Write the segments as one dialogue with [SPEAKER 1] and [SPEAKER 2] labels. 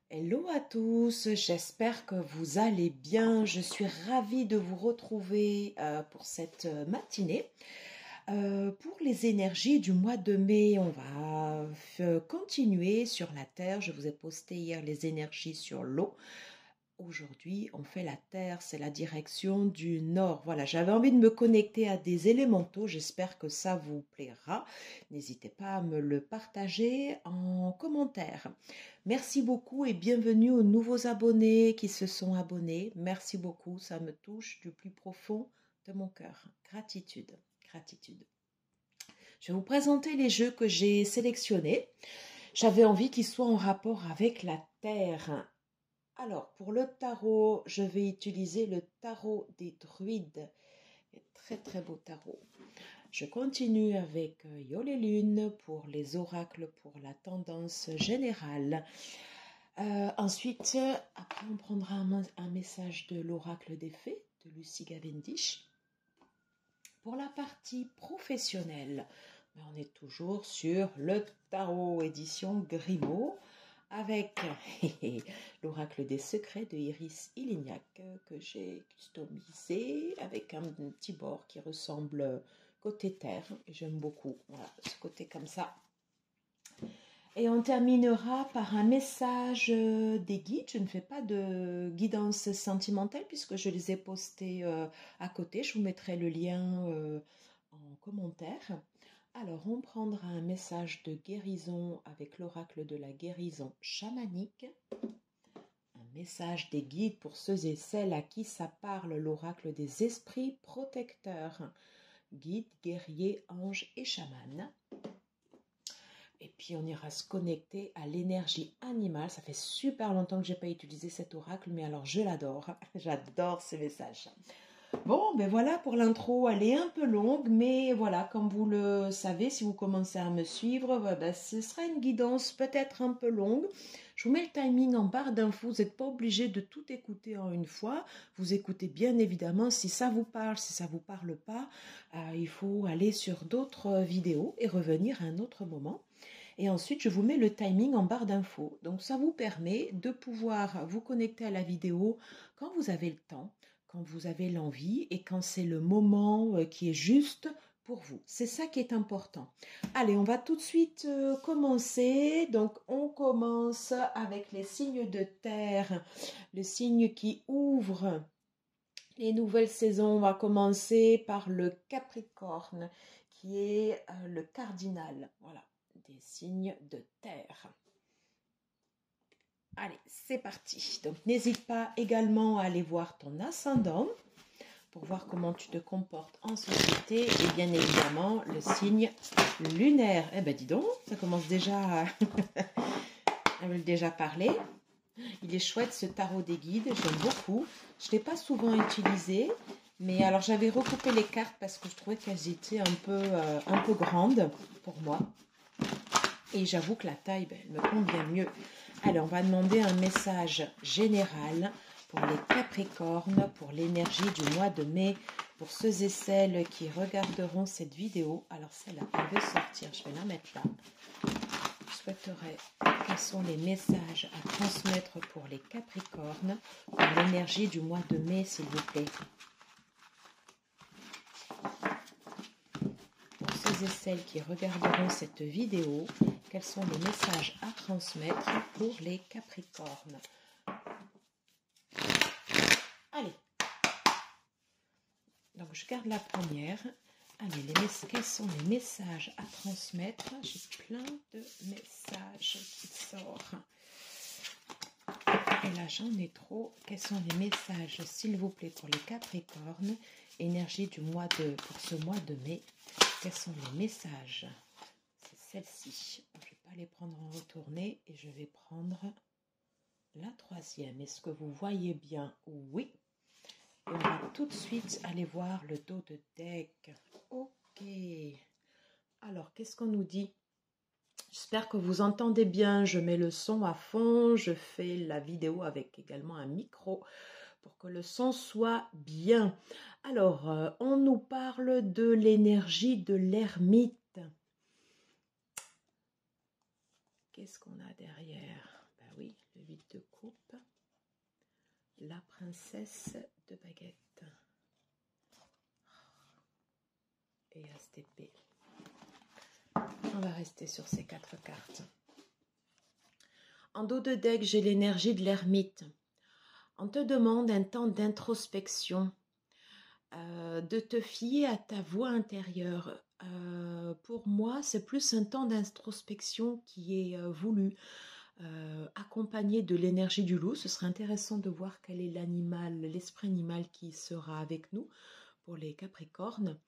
[SPEAKER 1] Hello à tous, j'espère que vous allez bien. Je suis ravie de vous retrouver pour cette matinée. Pour les énergies du mois de mai, on va continuer sur la Terre. Je vous ai posté hier les énergies sur l'eau. Aujourd'hui, on fait la Terre, c'est la direction du Nord. Voilà, j'avais envie de me connecter à des élémentaux. J'espère que ça vous plaira. N'hésitez pas à me le partager en commentaire. Merci beaucoup et bienvenue aux nouveaux abonnés qui se sont abonnés. Merci beaucoup, ça me touche du plus profond de mon cœur. Gratitude, gratitude. Je vais vous présenter les jeux que j'ai sélectionnés. J'avais envie qu'ils soient en rapport avec la Terre. Alors, pour le tarot, je vais utiliser le tarot des druides. Très très beau tarot. Je continue avec Yole et Lune pour les oracles, pour la tendance générale. Ensuite, après on prendra un message de l'oracle des fées de Lucy Cavendish. Pour la partie professionnelle, on est toujours sur le tarot édition Grimaud avec l'oracle des secrets de Iris Ilignac que j'ai customisé avec un petit bord qui ressemble côté terre. J'aime beaucoup voilà, ce côté comme ça. Et on terminera par un message des guides. Je ne fais pas de guidance sentimentale puisque je les ai postés à côté. Je vous mettrai le lien en commentaire. Alors, on prendra un message de guérison avec l'oracle de la guérison chamanique. Un message des guides pour ceux et celles à qui ça parle, l'oracle des esprits protecteurs. Guides, guerriers, anges et chamans. Et puis, on ira se connecter à l'énergie animale. Ça fait super longtemps que je n'ai pas utilisé cet oracle, mais alors je l'adore. J'adore ces messages. Bon, ben voilà pour l'intro, elle est un peu longue, mais voilà, comme vous le savez, si vous commencez à me suivre, ben, ce sera une guidance peut-être un peu longue. Je vous mets le timing en barre d'infos, vous n'êtes pas obligé de tout écouter en une fois. Vous écoutez bien évidemment si ça vous parle, si ça ne vous parle pas, il faut aller sur d'autres vidéos et revenir à un autre moment. Et ensuite, je vous mets le timing en barre d'infos. Donc, ça vous permet de pouvoir vous connecter à la vidéo quand vous avez le temps, quand vous avez l'envie et quand c'est le moment qui est juste pour vous. C'est ça qui est important. Allez, on va tout de suite commencer. Donc, on commence avec les signes de terre, le signe qui ouvre les nouvelles saisons. On va commencer par le Capricorne, qui est le cardinal. Voilà, des signes de terre. Allez, c'est parti. Donc, n'hésite pas également à aller voir ton ascendant pour voir comment tu te comportes en société et bien évidemment le signe lunaire. Eh ben dis donc, ça commence déjà à elle déjà parlé. Il est chouette ce tarot des guides, j'aime beaucoup. Je ne l'ai pas souvent utilisé, mais alors j'avais recoupé les cartes parce que je trouvais qu'elles étaient un peu grandes pour moi. Et j'avoue que la taille, ben, elle me convient mieux. Alors, on va demander un message général pour les Capricornes, pour l'énergie du mois de mai, pour ceux et celles qui regarderont cette vidéo. Alors, celle-là, elle veut sortir, je vais la mettre là. Je souhaiterais quels sont les messages à transmettre pour les Capricornes, pour l'énergie du mois de mai, s'il vous plaît. Pour ceux et celles qui regarderont cette vidéo, quels sont les messages à transmettre pour les Capricornes? Allez. Donc, je garde la première. Allez, quels sont les messages à transmettre? J'ai plein de messages qui sortent. Et là, j'en ai trop. Quels sont les messages, s'il vous plaît, pour les Capricornes? Énergie du mois pour ce mois de mai. Quels sont les messages? C'est celle-ci. Je ne vais pas les prendre en retournée et je vais prendre la troisième. Est-ce que vous voyez bien? Oui. Et on va tout de suite aller voir le dos de deck. Ok. Alors, qu'est-ce qu'on nous dit? J'espère que vous entendez bien. Je mets le son à fond. Je fais la vidéo avec également un micro pour que le son soit bien. Alors, on nous parle de l'énergie de l'ermite. Qu'est-ce qu'on a derrière? Ben oui, le 8 de la princesse de baguette. Et As d'épée. On va rester sur ces 4 cartes. En dos de deck, j'ai l'énergie de l'ermite. On te demande un temps d'introspection, de te fier à ta voix intérieure. Pour moi, c'est plus un temps d'introspection qui est voulu, accompagné de l'énergie du loup. Ce serait intéressant de voir quel est l'animal, l'esprit animal qui sera avec nous pour les Capricornes.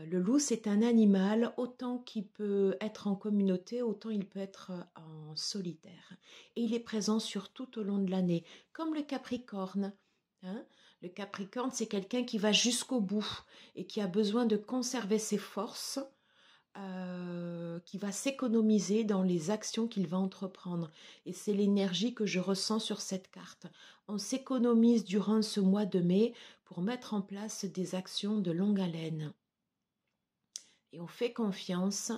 [SPEAKER 1] Le loup, c'est un animal, autant qu'il peut être en communauté, autant il peut être en solitaire. Et il est présent sur tout au long de l'année, comme le Capricorne. Hein. Le Capricorne, c'est quelqu'un qui va jusqu'au bout et qui a besoin de conserver ses forces, qui va s'économiser dans les actions qu'il va entreprendre. Et c'est l'énergie que je ressens sur cette carte. On s'économise durant ce mois de mai pour mettre en place des actions de longue haleine. Et on fait confiance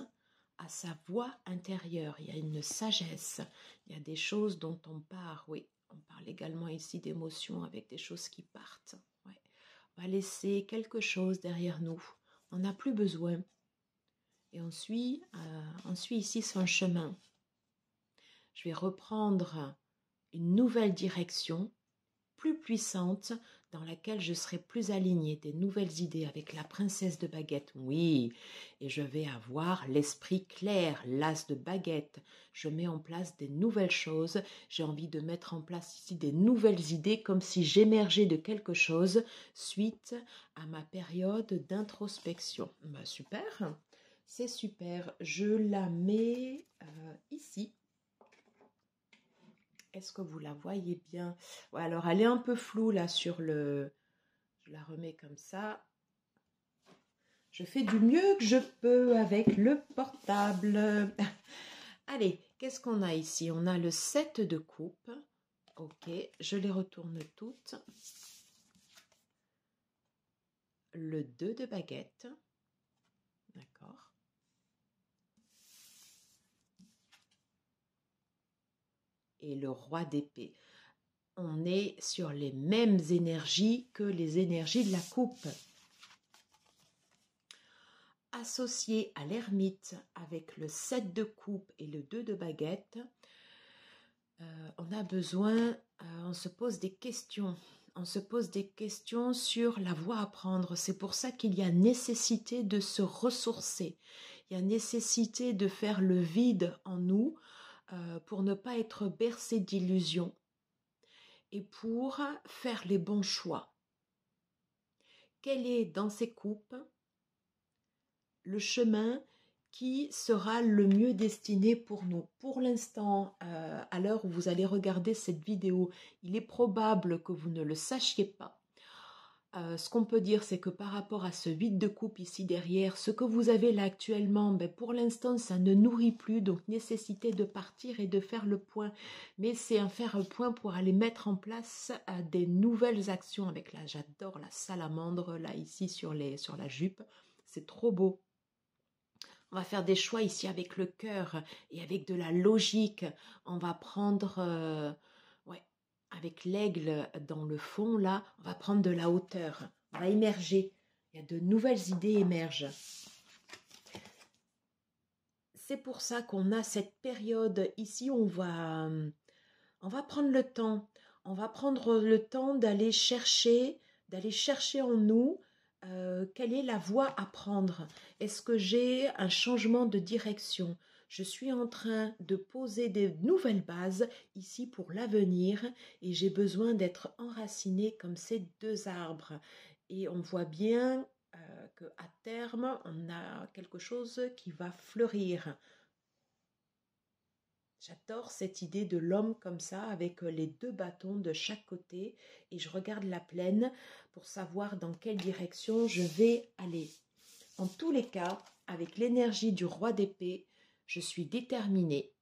[SPEAKER 1] à sa voix intérieure. Il y a une sagesse, il y a des choses dont on part. Oui, on parle également ici d'émotions avec des choses qui partent. Ouais. On va laisser quelque chose derrière nous. On n'a plus besoin. Et on suit ici son chemin. Je vais reprendre une nouvelle direction, plus puissante, dans laquelle je serai plus alignée, des nouvelles idées avec la princesse de baguette, oui, et je vais avoir l'esprit clair, l'as de baguette, je mets en place des nouvelles choses, j'ai envie de mettre en place ici des nouvelles idées, comme si j'émergeais de quelque chose, suite à ma période d'introspection. Bah, super, c'est super, je la mets ici. Est-ce que vous la voyez bien? Ouais, alors, elle est un peu floue là sur le... Je la remets comme ça. Je fais du mieux que je peux avec le portable. Allez, qu'est-ce qu'on a ici? On a le 7 de coupe. Ok, je les retourne toutes. Le 2 de baguette. D'accord. Et le roi d'épée. On est sur les mêmes énergies que les énergies de la coupe. Associé à l'ermite avec le 7 de coupe et le 2 de baguette, on a besoin, on se pose des questions. On se pose des questions sur la voie à prendre. C'est pour ça qu'il y a nécessité de se ressourcer. Il y a nécessité de faire le vide en nous pour ne pas être bercé d'illusions et pour faire les bons choix. Quel est dans ces coupes le chemin qui sera le mieux destiné pour nous? Pour l'instant, à l'heure où vous allez regarder cette vidéo, il est probable que vous ne le sachiez pas. Ce qu'on peut dire, c'est que par rapport à ce 8 de coupe ici derrière, ce que vous avez là actuellement, ben pour l'instant, ça ne nourrit plus, donc nécessité de partir et de faire le point. Mais c'est un faire un point pour aller mettre en place des nouvelles actions avec là, j'adore la salamandre là ici sur la jupe, c'est trop beau. On va faire des choix ici avec le cœur et avec de la logique. On va prendre, avec l'aigle dans le fond, là, on va prendre de la hauteur. On va émerger. Il y a de nouvelles idées émergent. C'est pour ça qu'on a cette période ici où on va prendre le temps. On va prendre le temps d'aller chercher en nous quelle est la voie à prendre. Est-ce que j'ai un changement de direction? Je suis en train de poser des nouvelles bases ici pour l'avenir et j'ai besoin d'être enraciné comme ces 2 arbres. Et on voit bien qu'à terme, on a quelque chose qui va fleurir. J'adore cette idée de l'homme comme ça, avec les 2 bâtons de chaque côté. Et je regarde la plaine pour savoir dans quelle direction je vais aller. En tous les cas, avec l'énergie du roi d'épée, je suis déterminée.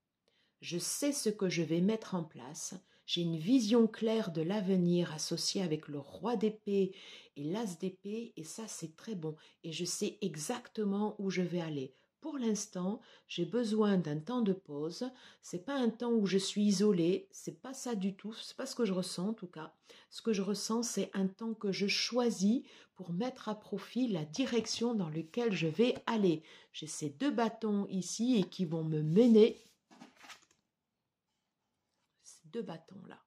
[SPEAKER 1] Je sais ce que je vais mettre en place. J'ai une vision claire de l'avenir associée avec le roi d'épée et l'as d'épée. Et ça, c'est très bon. Et je sais exactement où je vais aller. pour l'instant, j'ai besoin d'un temps de pause. C'est pas un temps où je suis isolée, c'est pas ça du tout, c'est pas ce que je ressens en tout cas. Ce que je ressens, c'est un temps que je choisis pour mettre à profit la direction dans laquelle je vais aller. J'ai ces deux bâtons ici et qui vont me mener. Ces deux bâtons-là.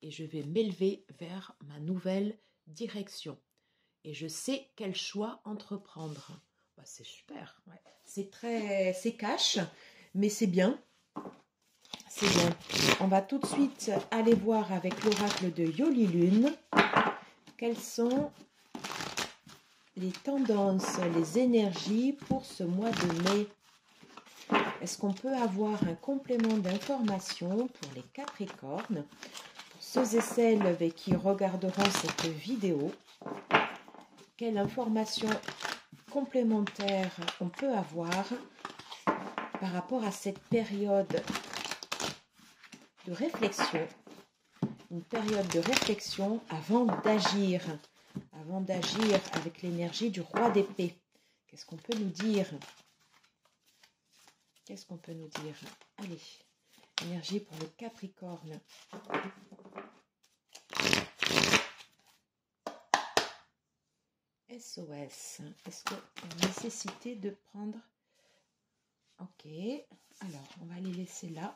[SPEAKER 1] Et je vais m'élever vers ma nouvelle direction. Et je sais quel choix entreprendre. Bah, c'est super. Ouais. C'est cash, mais c'est bien. C'est bien. On va tout de suite aller voir avec l'oracle de Yoli Lune quelles sont les tendances, les énergies pour ce mois de mai. Est-ce qu'on peut avoir un complément d'information pour les Capricornes, pour ceux et celles qui regarderont cette vidéo? Quelle information complémentaire on peut avoir par rapport à cette période de réflexion, une période de réflexion avant d'agir avec l'énergie du roi d'épée. Qu'est-ce qu'on peut nous dire? Qu'est-ce qu'on peut nous dire? Allez, énergie pour le Capricorne. SOS. Est-ce qu'il y a nécessité de prendre... Ok, alors on va les laisser là.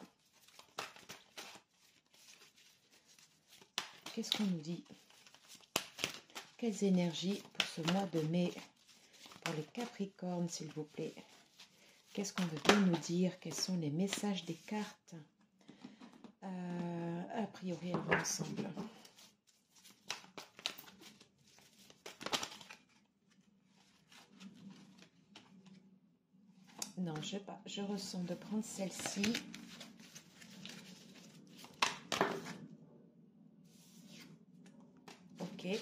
[SPEAKER 1] Qu'est-ce qu'on nous dit? Quelles énergies pour ce mois de mai pour les Capricornes, s'il vous plaît? Qu'est-ce qu'on veut bien nous dire? Quels sont les messages des cartes? A priori, elles vont ensemble. Non, je sais pas. Je ressens de prendre celle-ci. Ok. Et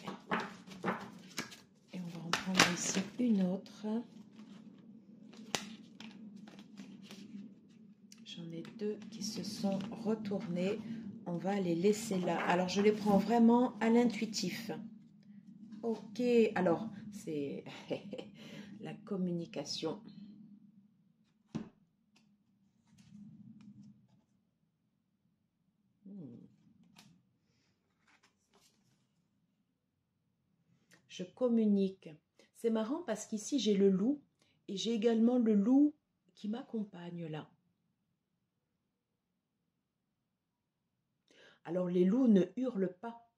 [SPEAKER 1] on va en prendre ici une autre. J'en ai deux qui se sont retournés. On va les laisser là. Alors, je les prends vraiment à l'intuitif. Ok. Alors, c'est la communication. Je communique. C'est marrant parce qu'ici, j'ai le loup et j'ai également le loup qui m'accompagne là. Alors, les loups ne hurlent pas.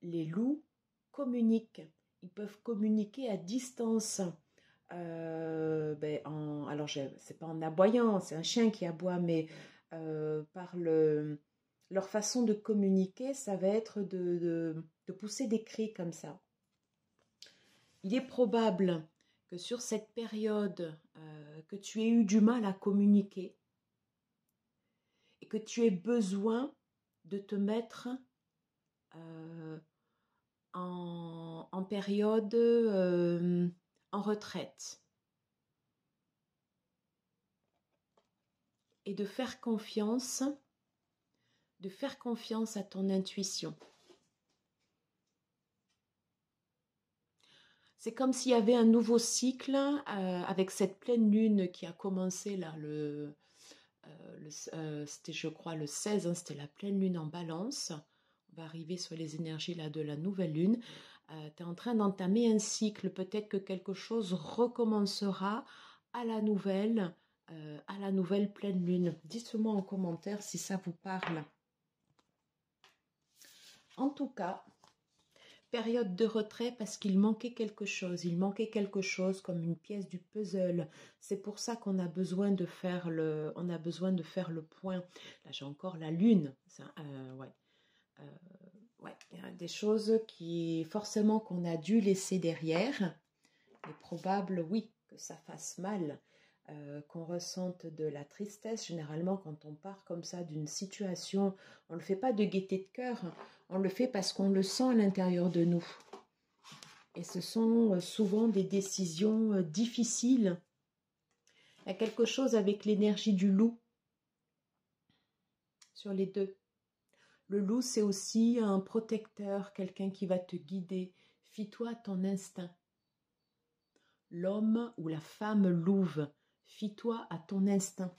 [SPEAKER 1] Les loups communiquent. Ils peuvent communiquer à distance. Alors, c'est pas en aboyant, c'est un chien qui aboie, mais leur façon de communiquer, ça va être de pousser des cris comme ça. Il est probable que sur cette période, que tu aies eu du mal à communiquer et que tu aies besoin de te mettre en période en retraite et de faire confiance à ton intuition. C'est comme s'il y avait un nouveau cycle avec cette pleine lune qui a commencé là, c'était je crois le 16, hein, c'était la pleine lune en balance. On va arriver sur les énergies là, de la nouvelle lune. Tu es en train d'entamer un cycle, peut-être que quelque chose recommencera à la nouvelle pleine lune. Dites-moi en commentaire si ça vous parle. En tout cas, période de retrait parce qu'il manquait quelque chose. Il manquait quelque chose comme une pièce du puzzle. C'est pour ça qu'on a besoin de faire le point. Là, j'ai encore la lune. Il y a des choses qui forcément qu'on a dû laisser derrière. Il est probable, oui, que ça fasse mal, qu'on ressente de la tristesse. Généralement, quand on part comme ça d'une situation, on ne le fait pas de gaieté de cœur, on le fait parce qu'on le sent à l'intérieur de nous. Et ce sont souvent des décisions difficiles. Il y a quelque chose avec l'énergie du loup sur les deux. Le loup, c'est aussi un protecteur, quelqu'un qui va te guider. Fie-toi à ton instinct. L'homme ou la femme louve, fie-toi à ton instinct.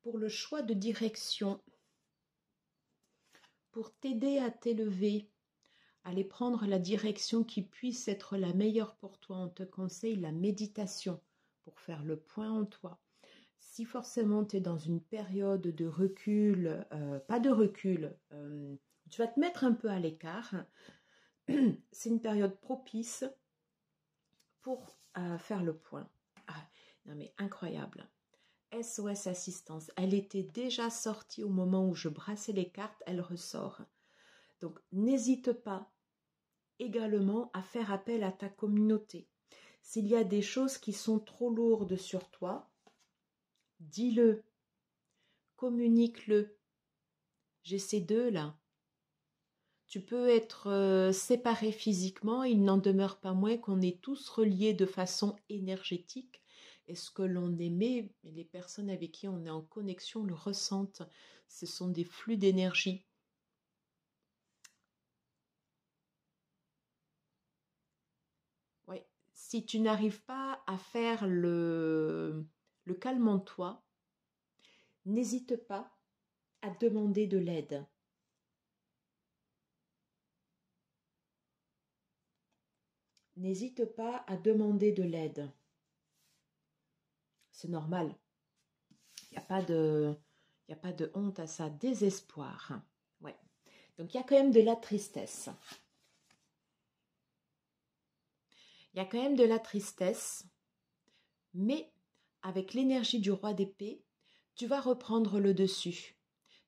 [SPEAKER 1] Pour le choix de direction, pour t'aider à t'élever, aller prendre la direction qui puisse être la meilleure pour toi, on te conseille la méditation pour faire le point en toi. Si forcément tu es dans une période de recul, pas de recul, tu vas te mettre un peu à l'écart, c'est une période propice pour faire le point. Ah, non mais incroyable. SOS Assistance, elle était déjà sortie au moment où je brassais les cartes, elle ressort. Donc n'hésite pas également à faire appel à ta communauté. S'il y a des choses qui sont trop lourdes sur toi, dis-le, communique-le. J'ai ces deux là. Tu peux être séparé physiquement, il n'en demeure pas moins qu'on est tous reliés de façon énergétique. Et ce que l'on émet, les personnes avec qui on est en connexion le ressentent. Ce sont des flux d'énergie. Ouais. Si tu n'arrives pas à faire le calme en toi, n'hésite pas à demander de l'aide. N'hésite pas à demander de l'aide. C'est normal. Il n'y a pas de honte à ça. Désespoir. Ouais. Donc, il y a quand même de la tristesse. Il y a quand même de la tristesse. Mais avec l'énergie du roi d'épée, tu vas reprendre le dessus.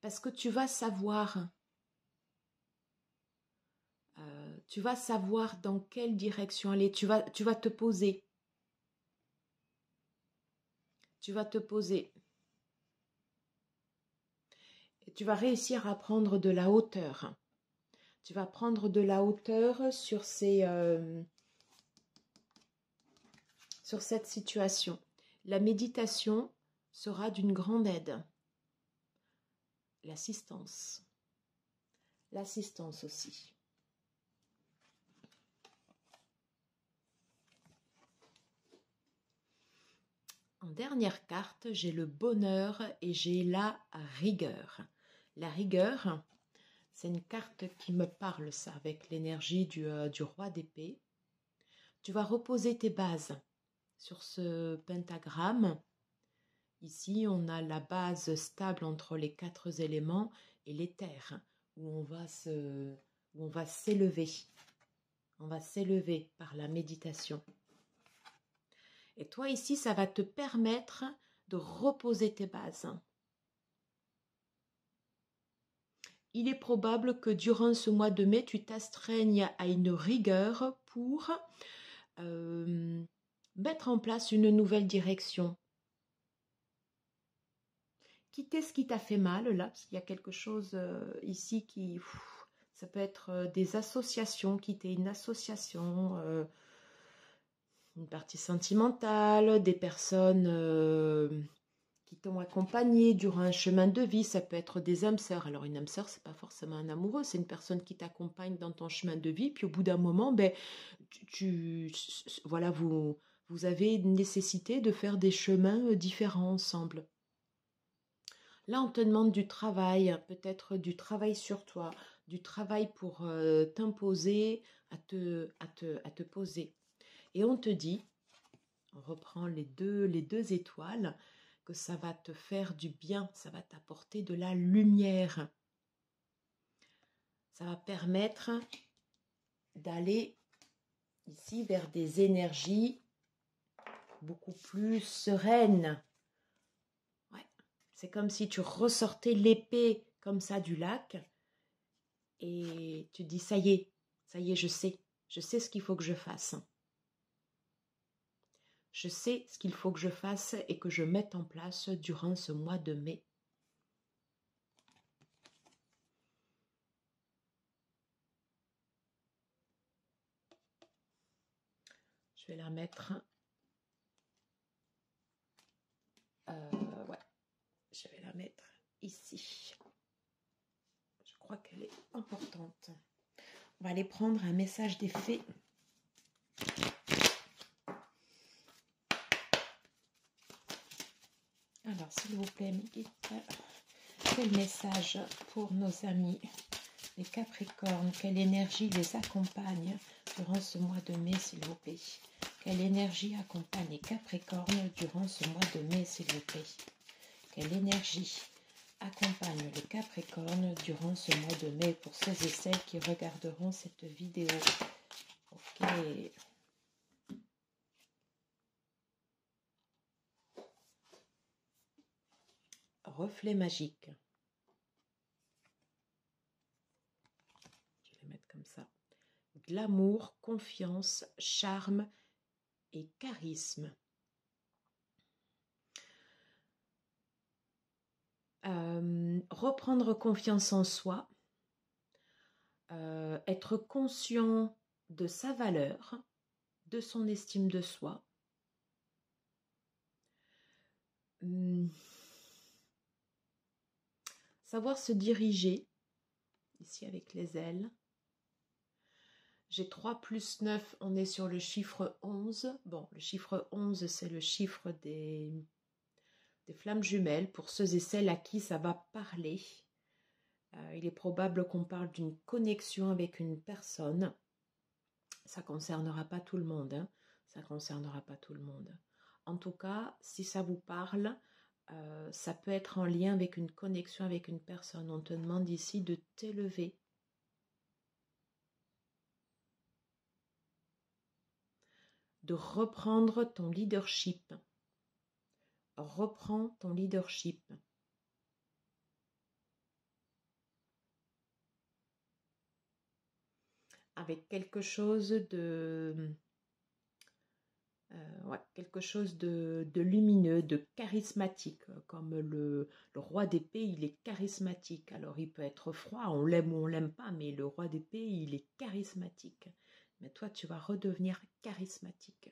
[SPEAKER 1] Parce que tu vas savoir dans quelle direction aller. Tu vas te poser. Tu vas te poser. Et tu vas réussir à prendre de la hauteur. Tu vas prendre de la hauteur sur cette situation. La méditation sera d'une grande aide. L'assistance. L'assistance aussi. En dernière carte, j'ai le bonheur et j'ai la rigueur. La rigueur, c'est une carte qui me parle, ça, avec l'énergie du roi d'épée. Tu vas reposer tes bases sur ce pentagramme. Ici, on a la base stable entre les 4 éléments et l'éther, où on va s'élever. On va s'élever par la méditation. Et toi, ici, ça va te permettre de reposer tes bases. Il est probable que durant ce mois de mai, tu t'astreignes à une rigueur pour mettre en place une nouvelle direction. Quitter ce qui t'a fait mal, là, parce qu'il y a quelque chose ici qui... ça peut être des associations, quitter une association, une partie sentimentale, des personnes qui t'ont accompagné durant un chemin de vie. Ça peut être des âmes sœurs. Alors une âme sœur, c'est pas forcément un amoureux, c'est une personne qui t'accompagne dans ton chemin de vie. Puis au bout d'un moment, ben, voilà, vous avez une nécessité de faire des chemins différents ensemble. Là, on te demande du travail, peut-être du travail sur toi, du travail pour t'imposer, à te poser. Et on te dit, on reprend les deux étoiles, que ça va te faire du bien, ça va t'apporter de la lumière. Ça va permettre d'aller ici vers des énergies beaucoup plus sereines. Ouais. C'est comme si tu ressortais l'épée comme ça du lac et tu dis ça y est, je sais ce qu'il faut que je fasse. Je sais ce qu'il faut que je fasse et que je mette en place durant ce mois de mai. Je vais la mettre... ouais, je vais la mettre ici. Je crois qu'elle est importantes. On va aller prendre un message des fées. Alors, s'il vous plaît, mes guides, quel message pour nos amis, les Capricornes? Quelle énergie les accompagne durant ce mois de mai, s'il vous plaît? Quelle énergie accompagne les Capricornes durant ce mois de mai, s'il vous plaît? Quelle énergie accompagne les Capricornes durant ce mois de mai pour ceux et celles qui regarderont cette vidéo? Ok. Reflet magique. Je vais les mettre comme ça. Glamour, confiance, charme et charisme. Reprendre confiance en soi, être conscient de sa valeur, de son estime de soi, savoir se diriger, ici avec les ailes. J'ai 3 plus 9, on est sur le chiffre 11. Bon, le chiffre 11, c'est le chiffre des flammes jumelles, pour ceux et celles à qui ça va parler. Il est probable qu'on parle d'une connexion avec une personne. Ça ne concernera pas tout le monde. Hein. Ça ne concernera pas tout le monde. En tout cas, si ça vous parle, ça peut être en lien avec une connexion avec une personne. On te demande ici de t'élever. De reprendre ton leadership. Reprends ton leadership. Avec quelque chose de lumineux, de charismatique, comme le roi d'épée, il est charismatique. Alors il peut être froid, on l'aime ou on l'aime pas, mais le roi d'épée, il est charismatique. Mais toi, tu vas redevenir charismatique.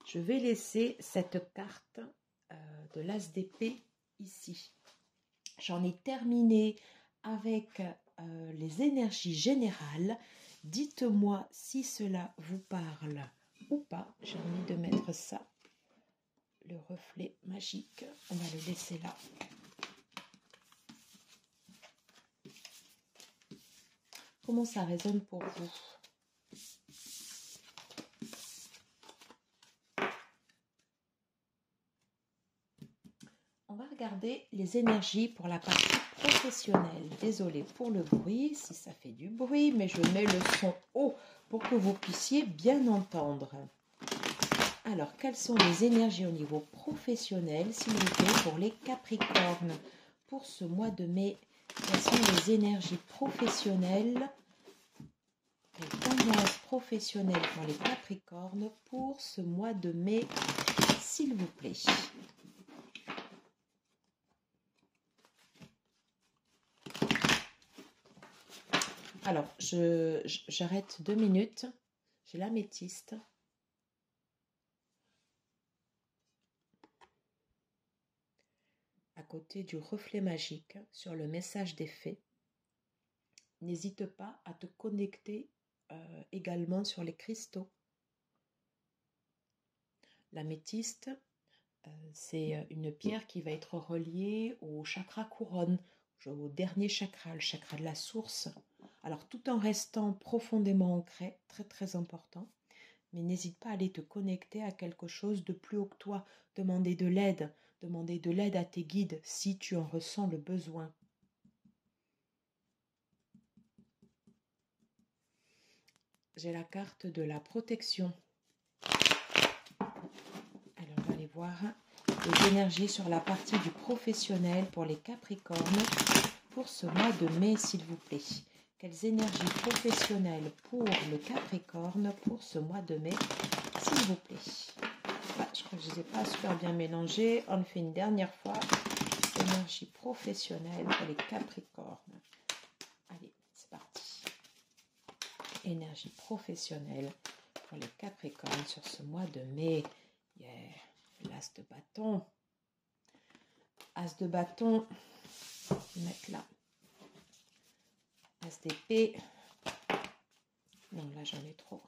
[SPEAKER 1] Je vais laisser cette carte de l'as d'épée ici. J'en ai terminé avec les énergies générales. Dites-moi si cela vous parle ou pas. J'ai envie de mettre ça, le reflet magique. On va le laisser là. Comment ça résonne pour vous? On va regarder les énergies pour la partie professionnelle. Désolée pour le bruit, si ça fait du bruit, mais je mets le son haut pour que vous puissiez bien entendre. Alors, quelles sont les énergies au niveau professionnel, s'il vous plaît, pour les Capricornes pour ce mois de mai? Quelles sont les énergies professionnelles, les tendances professionnelles pour les Capricornes pour ce mois de mai, s'il vous plaît? Alors, j'arrête 2 minutes. J'ai l'améthyste. À côté du reflet magique sur le message des fées. N'hésite pas à te connecter également sur les cristaux. L'améthyste, c'est une pierre qui va être reliée au chakra couronne, au dernier chakra, le chakra de la source. Alors, tout en restant profondément ancré, très très important, mais n'hésite pas à aller te connecter à quelque chose de plus haut que toi. Demander de l'aide à tes guides si tu en ressens le besoin. J'ai la carte de la protection. Alors, on va aller voir les énergies sur la partie du professionnel pour les Capricornes pour ce mois de mai, s'il vous plaît. Quelles énergies professionnelles pour le Capricorne pour ce mois de mai, s'il vous plaît. Je crois que je ne les ai pas super bien mélangés. On le fait une dernière fois. Énergie professionnelle pour les Capricornes. Allez, c'est parti. Énergie professionnelle pour les Capricornes sur ce mois de mai. Yeah, l'as de bâton. As de bâton, je vais mettre là. As d'épée. Non, là j'en ai trop.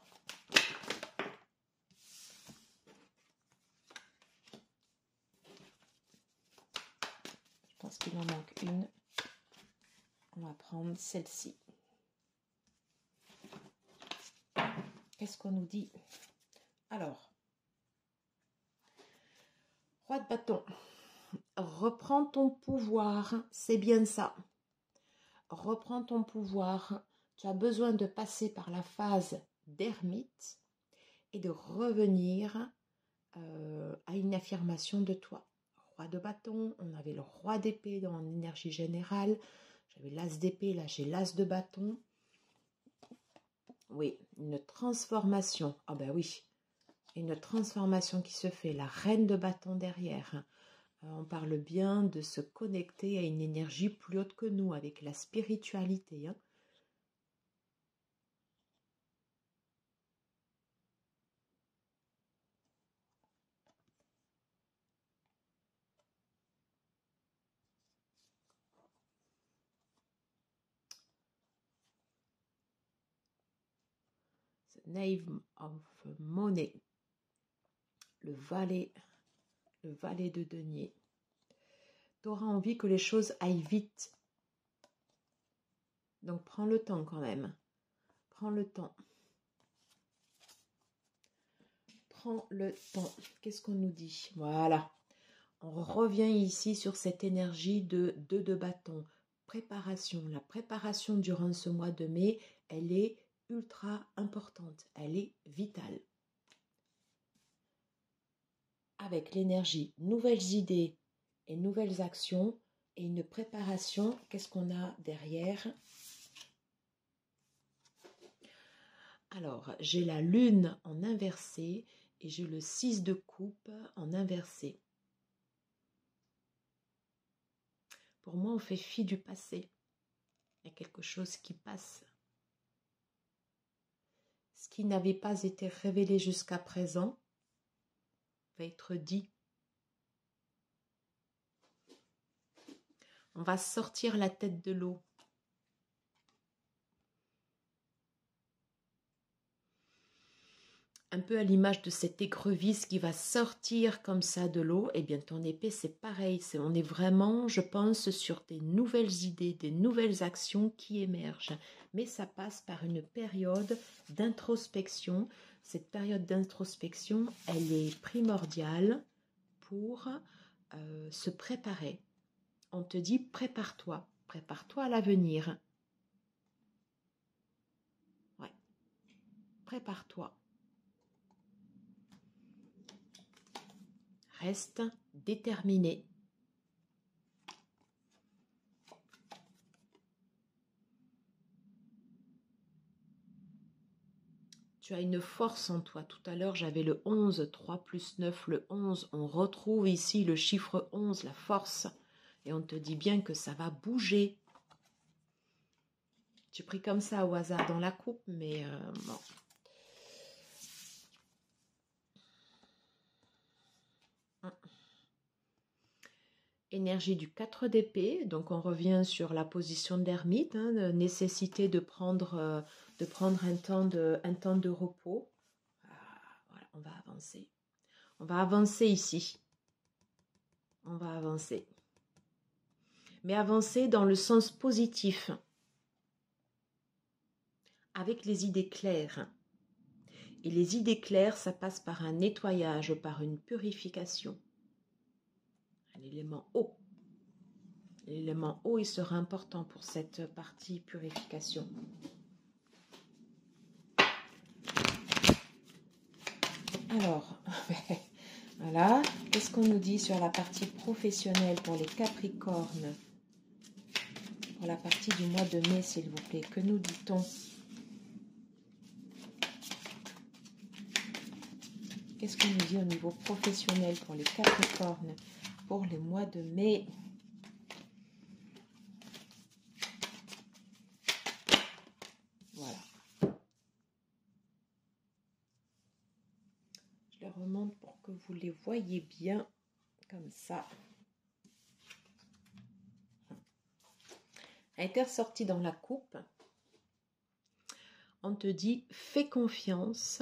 [SPEAKER 1] Je pense qu'il en manque une. On va prendre celle-ci. Qu'est-ce qu'on nous dit? Alors, roi de bâton, reprends ton pouvoir, c'est bien ça. Reprends ton pouvoir. Tu as besoin de passer par la phase d'ermite et de revenir à une affirmation de toi. Roi de bâton, on avait le roi d'épée dans l'énergie générale. J'avais l'as d'épée, là j'ai l'as de bâton. Oui, une transformation. Ah ben oui, une transformation qui se fait. La reine de bâton derrière. On parle bien de se connecter à une énergie plus haute que nous, avec la spiritualité. Hein. The Knave of Money. Le valet de denier. Tu auras envie que les choses aillent vite. Donc prends le temps quand même. Prends le temps. Prends le temps. Qu'est-ce qu'on nous dit? Voilà. On revient ici sur cette énergie de 2 de bâton. Préparation. La préparation durant ce mois de mai, elle est ultra importante. Elle est vitale. Avec l'énergie, nouvelles idées et nouvelles actions et une préparation. Qu'est-ce qu'on a derrière? Alors, j'ai la lune en inversé et j'ai le 6 de coupe en inversé. Pour moi, on fait fi du passé. Il y a quelque chose qui passe. Ce qui n'avait pas été révélé jusqu'à présent va être dit. On va sortir la tête de l'eau. Un peu à l'image de cette écrevisse qui va sortir comme ça de l'eau, et bien ton épée c'est pareil, on est vraiment, je pense, sur des nouvelles idées, des nouvelles actions qui émergent. Mais ça passe par une période d'introspection. Cette période d'introspection, elle est primordiale pour se préparer. On te dit prépare-toi à l'avenir. Ouais, prépare-toi. Reste déterminé. Tu as une force en toi. Tout à l'heure, j'avais le 11, 3 plus 9, le 11. On retrouve ici le chiffre 11, la force. Et on te dit bien que ça va bouger. J'ai pris comme ça au hasard dans la coupe, mais bon. Énergie du 4 d'épée, donc on revient sur la position d'ermite, hein, nécessité de prendre un temps de repos. Voilà, on va avancer. On va avancer ici. On va avancer. Mais avancer dans le sens positif, avec les idées claires. Et les idées claires, ça passe par un nettoyage, par une purification. L'élément eau. L'élément eau, il sera important pour cette partie purification. Alors, voilà. Qu'est-ce qu'on nous dit sur la partie professionnelle pour les Capricornes? Pour la partie du mois de mai, s'il vous plaît. Que nous dit-on? Qu'est-ce qu'on nous dit au niveau professionnel pour les Capricornes pour les mois de mai? Voilà. Je les remonte pour que vous les voyez bien, comme ça. a été ressorti dans la coupe. On te dit, fais confiance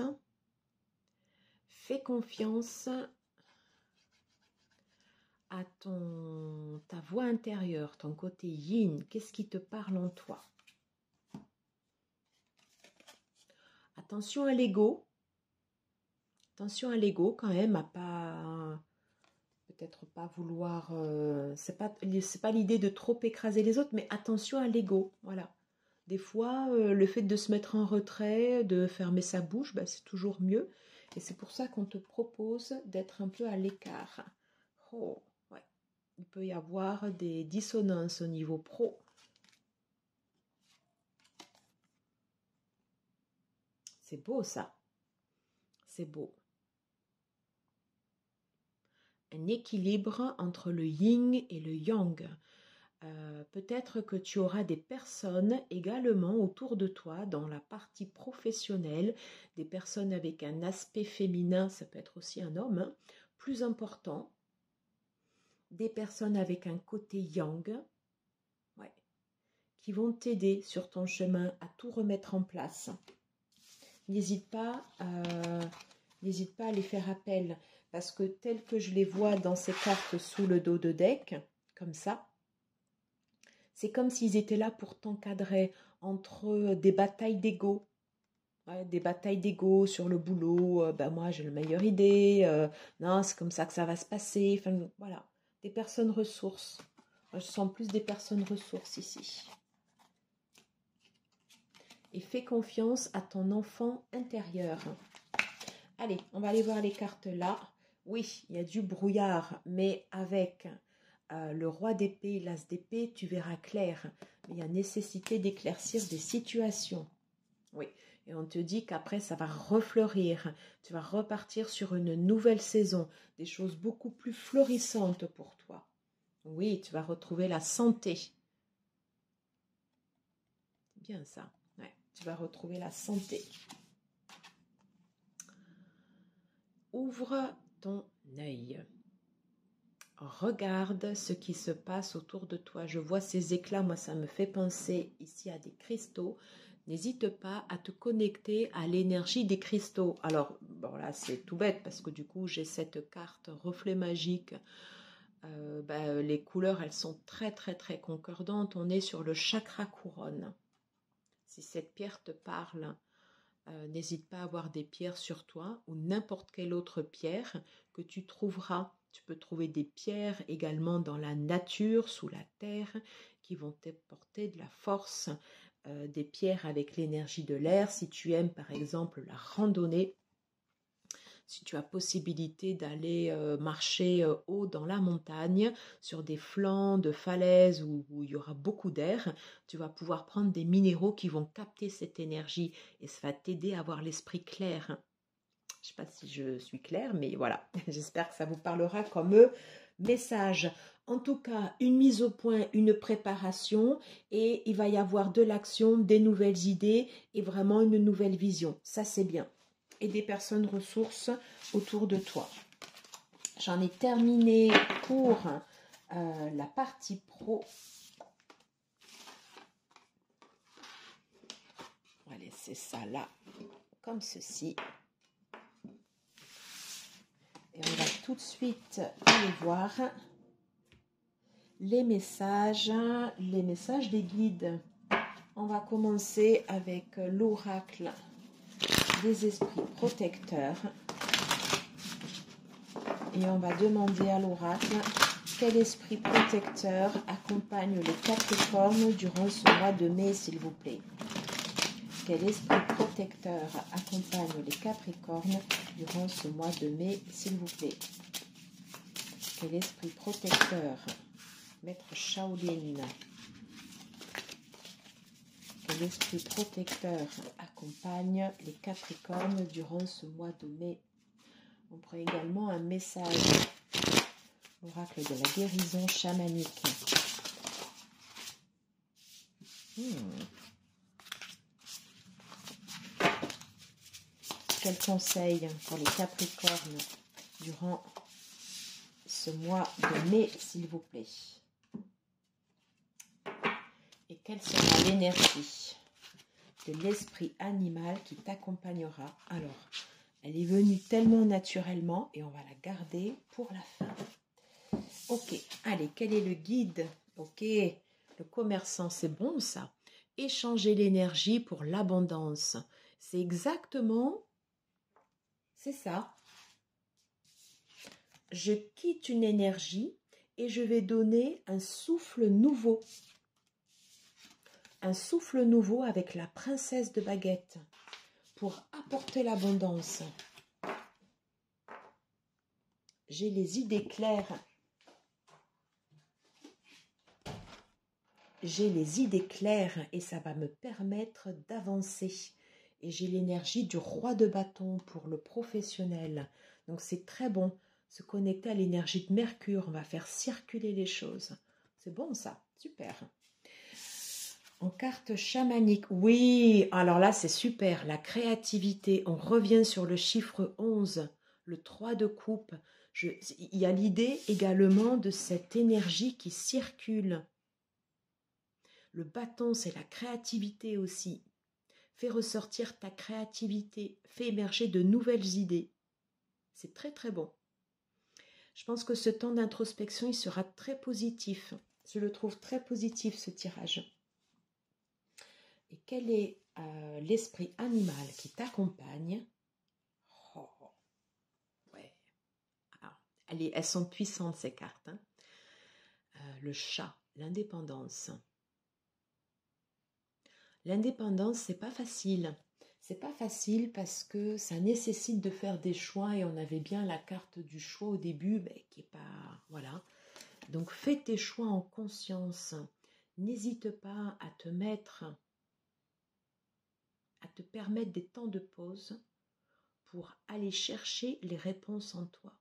[SPEAKER 1] à ta voix intérieure, ton côté yin. Qu'est-ce qui te parle en toi? Attention à l'ego. Attention à l'ego quand même, à pas... Peut-être pas vouloir... c'est pas l'idée de trop écraser les autres, mais attention à l'ego. Voilà. Des fois, le fait de se mettre en retrait, de fermer sa bouche, bah, c'est toujours mieux. Et c'est pour ça qu'on te propose d'être un peu à l'écart. Oh, ouais. Il peut y avoir des dissonances au niveau pro. C'est beau ça. C'est beau. Un équilibre entre le yin et le yang. Peut-être que tu auras des personnes également autour de toi dans la partie professionnelle, des personnes avec un aspect féminin, ça peut être aussi un homme, hein, plus important, des personnes avec un côté yang, ouais, qui vont t'aider sur ton chemin à tout remettre en place. N'hésite pas à les faire appel, parce que tel que je les vois dans ces cartes sous le dos de deck, comme ça, c'est comme s'ils étaient là pour t'encadrer entre des batailles d'ego. Ouais, des batailles d'ego sur le boulot. Ben moi, j'ai la meilleure idée. Non, c'est comme ça que ça va se passer. Enfin, voilà. Des personnes ressources. Moi, je sens plus des personnes ressources ici. Et fais confiance à ton enfant intérieur. Allez, on va aller voir les cartes là. Oui, il y a du brouillard, mais avec... le roi d'épée, l'as d'épée, tu verras clair. Mais il y a nécessité d'éclaircir des situations. Oui, et on te dit qu'après, ça va refleurir. Tu vas repartir sur une nouvelle saison. Des choses beaucoup plus florissantes pour toi. Oui, tu vas retrouver la santé. C'est bien ça. Ouais, tu vas retrouver la santé. Ouvre ton œil. Regarde ce qui se passe autour de toi. Je vois ces éclats, moi ça me fait penser ici à des cristaux. N'hésite pas à te connecter à l'énergie des cristaux. Alors, bon là c'est tout bête parce que du coup j'ai cette carte reflet magique. Les couleurs elles sont très très très concordantes. On est sur le chakra couronne. Si cette pierre te parle, n'hésite pas à avoir des pierres sur toi ou n'importe quelle autre pierre que tu trouveras. Tu peux trouver des pierres également dans la nature, sous la terre, qui vont t'apporter de la force. Des pierres avec l'énergie de l'air. Si tu aimes par exemple la randonnée, si tu as possibilité d'aller marcher haut dans la montagne, sur des flancs de falaises où il y aura beaucoup d'air, tu vas pouvoir prendre des minéraux qui vont capter cette énergie et ça va t'aider à avoir l'esprit clair. Je ne sais pas si je suis claire, mais voilà, j'espère que ça vous parlera comme message. En tout cas, une mise au point, une préparation et il va y avoir de l'action, des nouvelles idées et vraiment une nouvelle vision. Ça, c'est bien. Et des personnes ressources autour de toi. J'en ai terminé pour la partie pro. On va laisser ça là, comme ceci. Et on va tout de suite aller voir les messages des guides. On va commencer avec l'oracle des esprits protecteurs. Et on va demander à l'oracle quel esprit protecteur accompagne les Capricornes durant ce mois de mai, s'il vous plaît. Quel esprit protecteur accompagne les Capricornes durant ce mois de mai, s'il vous plaît. Quel esprit protecteur, Maître Shaolin. Quel esprit protecteur accompagne les Capricornes durant ce mois de mai. On prend également un message, l'oracle de la guérison chamanique. Quel conseil pour les Capricornes durant ce mois de mai, s'il vous plaît. Et quelle sera l'énergie de l'esprit animal qui t'accompagnera? Alors, elle est venue tellement naturellement et on va la garder pour la fin. Ok, allez, quel est le guide? Ok, le commerçant, c'est bon ça. Échanger l'énergie pour l'abondance. C'est exactement, c'est ça. Je quitte une énergie et je vais donner un souffle nouveau. Un souffle nouveau avec la princesse de baguette pour apporter l'abondance. J'ai les idées claires. J'ai les idées claires et ça va me permettre d'avancer. Et j'ai l'énergie du roi de bâton pour le professionnel. Donc c'est très bon. Se connecter à l'énergie de Mercure, on va faire circuler les choses. C'est bon ça, super. En carte chamanique, oui, alors là c'est super. La créativité, on revient sur le chiffre 11, le 3 de coupe. Il y a l'idée également de cette énergie qui circule. Le bâton, c'est la créativité aussi. Fais ressortir ta créativité, fais émerger de nouvelles idées. C'est très très bon. Je pense que ce temps d'introspection, il sera très positif. Je le trouve très positif, ce tirage. Et quel est l'esprit animal qui t'accompagne? Oh, ouais. Alors, elles sont puissantes, ces cartes. Hein. Le chat, l'indépendance. L'indépendance, c'est pas facile. C'est pas facile parce que ça nécessite de faire des choix et on avait bien la carte du choix au début, mais qui est pas... Voilà. Donc, fais tes choix en conscience. N'hésite pas à te mettre, à te permettre des temps de pause pour aller chercher les réponses en toi.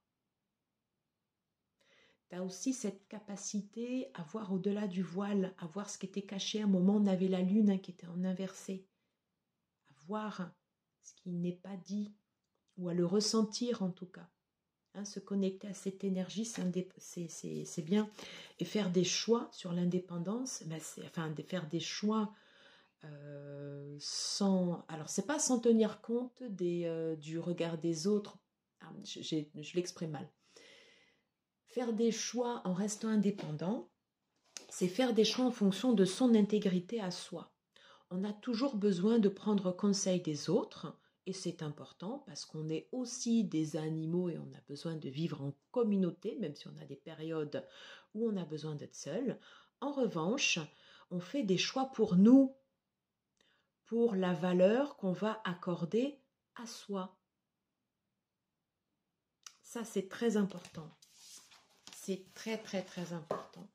[SPEAKER 1] Tu as aussi cette capacité à voir au-delà du voile, à voir ce qui était caché. À un moment, on avait la lune qui était en inversé. À voir ce qui n'est pas dit, ou à le ressentir en tout cas. Hein, se connecter à cette énergie, c'est bien. Et faire des choix sur l'indépendance, enfin, faire des choix sans... Alors, c'est pas sans tenir compte du regard des autres. Ah, je l'exprime mal. Faire des choix en restant indépendant, c'est faire des choix en fonction de son intégrité à soi. On a toujours besoin de prendre conseil des autres, et c'est important parce qu'on est aussi des animaux et on a besoin de vivre en communauté, même si on a des périodes où on a besoin d'être seul. En revanche, on fait des choix pour nous, pour la valeur qu'on va accorder à soi. Ça, c'est très important. C'est très, très, très important.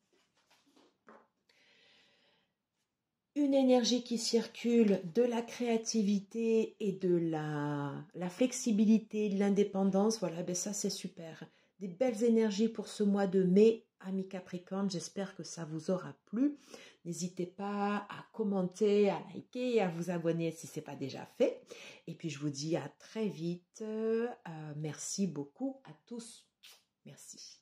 [SPEAKER 1] Une énergie qui circule, de la créativité et de la flexibilité, de l'indépendance, voilà, ben ça c'est super. Des belles énergies pour ce mois de mai, amis Capricorne, j'espère que ça vous aura plu. N'hésitez pas à commenter, à liker et à vous abonner si ce n'est pas déjà fait. Et puis je vous dis à très vite. Merci beaucoup à tous. Merci.